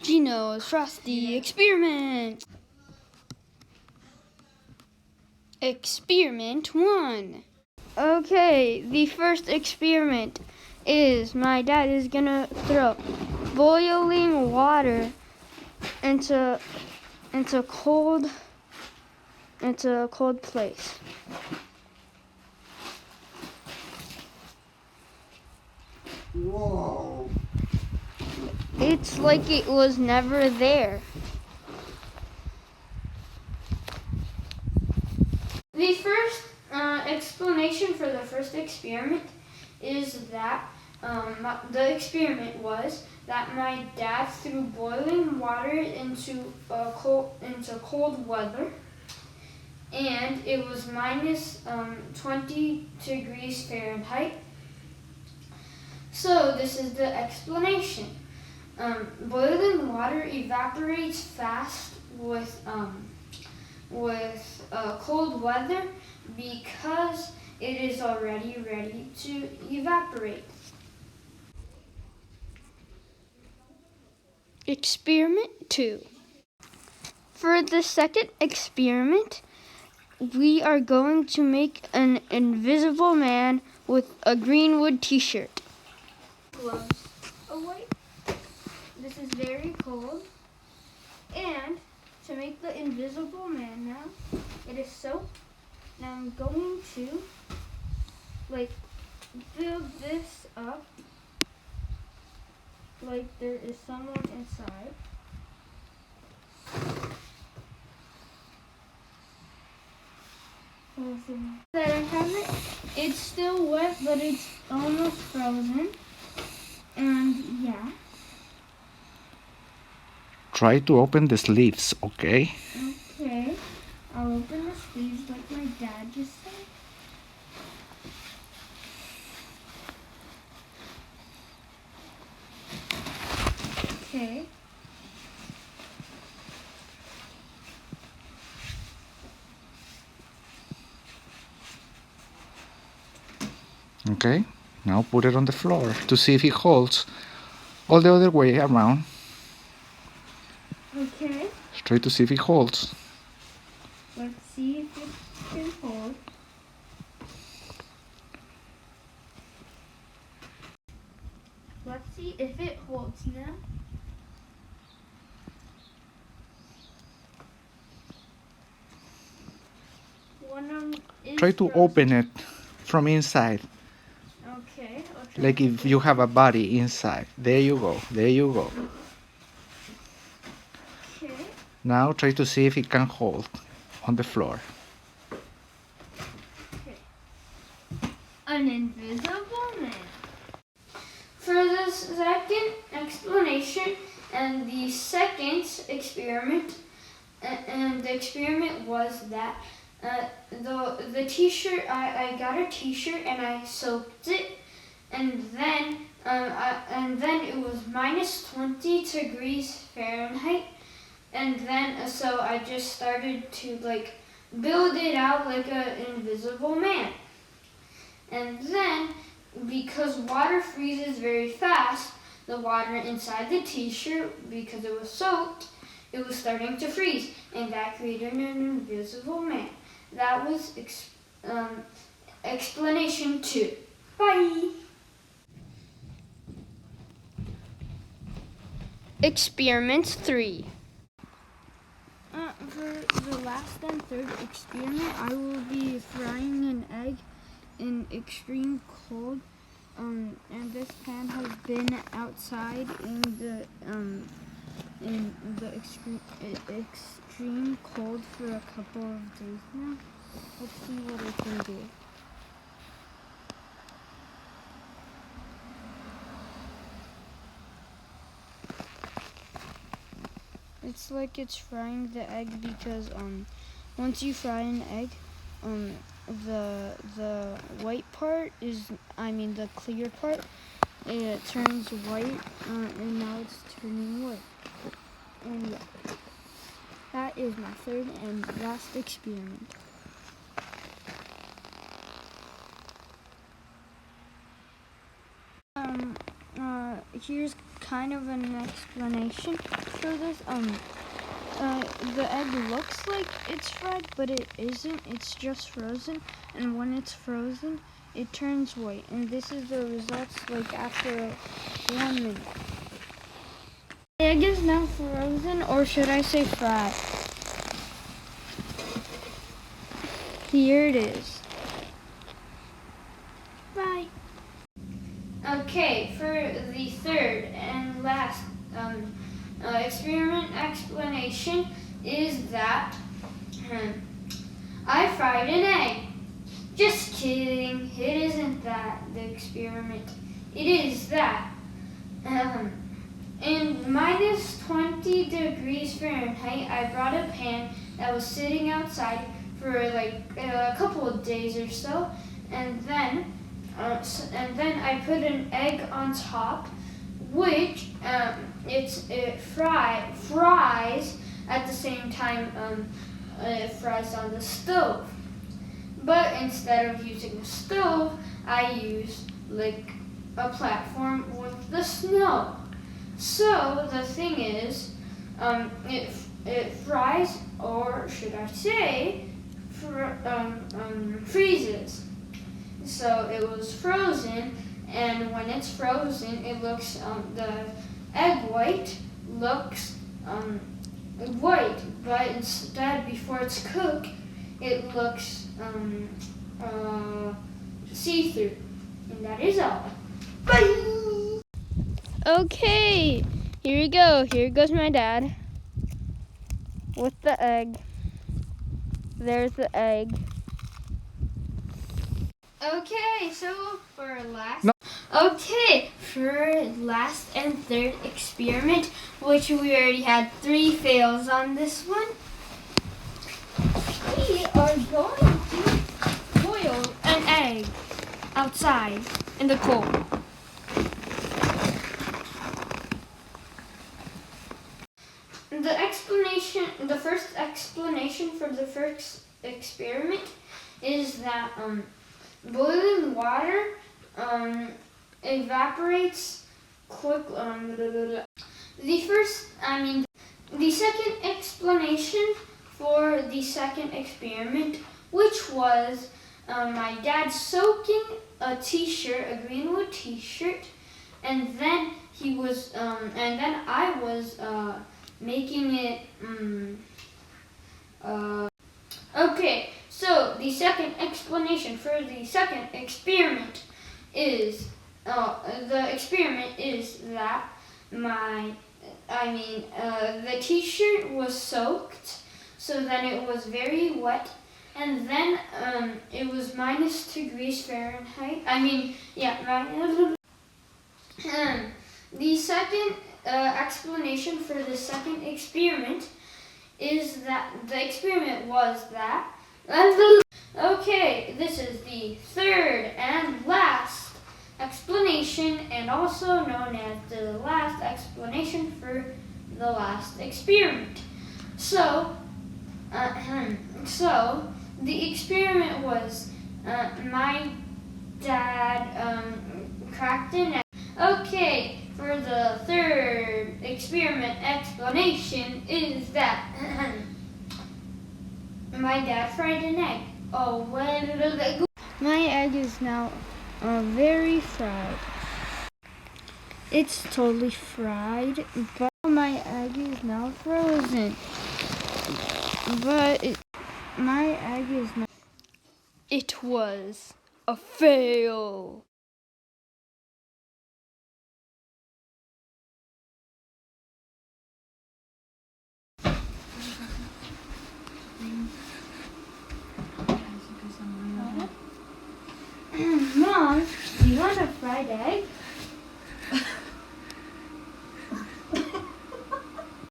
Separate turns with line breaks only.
Gino's Frosty Experiment. Experiment 1. Okay, the first experiment is my dad is gonna throw boiling water into a cold place.
Whoa!
It's like it was never there. The first explanation for the first experiment is that the experiment was that my dad threw boiling water into cold weather, and it was minus 20 degrees Fahrenheit. So this is the explanation. Boiling water evaporates fast with cold weather because it is already ready to evaporate. Experiment 2. For the second experiment, we are going to make an invisible man with a Greenwood t-shirt. Gloves away. This is very cold. And to make the invisible man now, it is soap. Now I'm going to build this up like there is someone inside. That I have it. It's still wet, but it's almost frozen. And yeah.
Try to open the sleeves, okay?
Okay. I'll open the sleeves like my dad just said. Okay.
Okay, now put it on the floor to see if it holds. All the other way around.
Okay.
Try to see if it holds.
Let's see if it can hold. Let's see if it holds now.
Try to open it from inside,
Okay. I'll try
like
to
if you have a body inside. There you go, there you go.
Okay.
Now try to see if it can hold on the floor.
Okay. An invisible man. For the second explanation and the second experiment, and the experiment was that the t-shirt, I got a t-shirt and I soaked it, and then it was minus 20 degrees Fahrenheit, and then so I just started to build it out like an invisible man. And then, because water freezes very fast, the water inside the t-shirt, because it was soaked, it was starting to freeze, and that created an invisible man. That was explanation 2. Bye! Experiment 3. For the last and third experiment, I will be frying an egg in extreme cold, and this pan has been outside in the extreme cold for a couple of days now. Let's see what I can do. It's like it's frying the egg because once you fry an egg, the white part the clear part, it turns white, and now it's turning white. And yeah, that is my third and last experiment. Here's kind of an explanation for this. The egg looks like it's fried, but it isn't. It's just frozen, and when it's frozen, it turns white. And this is the results like after 1 minute. The egg is now frozen, or should I say fried? Here it is. Bye. Okay, for the third and last experiment explanation is that I fried an egg. Just kidding, it isn't that the experiment. It is that in minus 20 degrees Fahrenheit, I brought a pan that was sitting outside for like a couple of days or so, and then I put an egg on top, which it fries at the same time it fries on the stove. But instead of using a stove, I used like a platform with the snow. So the thing is, it fries, or should I say, freezes. So it was frozen, and when it's frozen, it looks the egg white looks white, but instead, before it's cooked, it looks see-through. And that is all. Bye. Okay, here we go. Here goes my dad with the egg. There's the egg. Okay, so for last and third experiment, which we already had 3 fails on this one, we are going to boil an egg outside in the cold. The first explanation for the first experiment is that boiling water evaporates quick. The second explanation for the second experiment, which was my dad soaking a t-shirt, a Greenwood t-shirt, and then I was making it. Okay, so the second explanation for the second experiment is that the t-shirt was soaked, so then it was very wet, and then it was minus degrees Fahrenheit. The second explanation for the second experiment is that the experiment was that. Okay, this is the third and last explanation, and also known as the last explanation for the last experiment. So the experiment was my dad cracked an egg. Okay, for the third experiment explanation is that my dad fried an egg. Oh, where did it go? My egg is now very fried. It's totally fried, but my egg is now frozen. My egg is not. It was a fail. Mom, do you want a fried egg?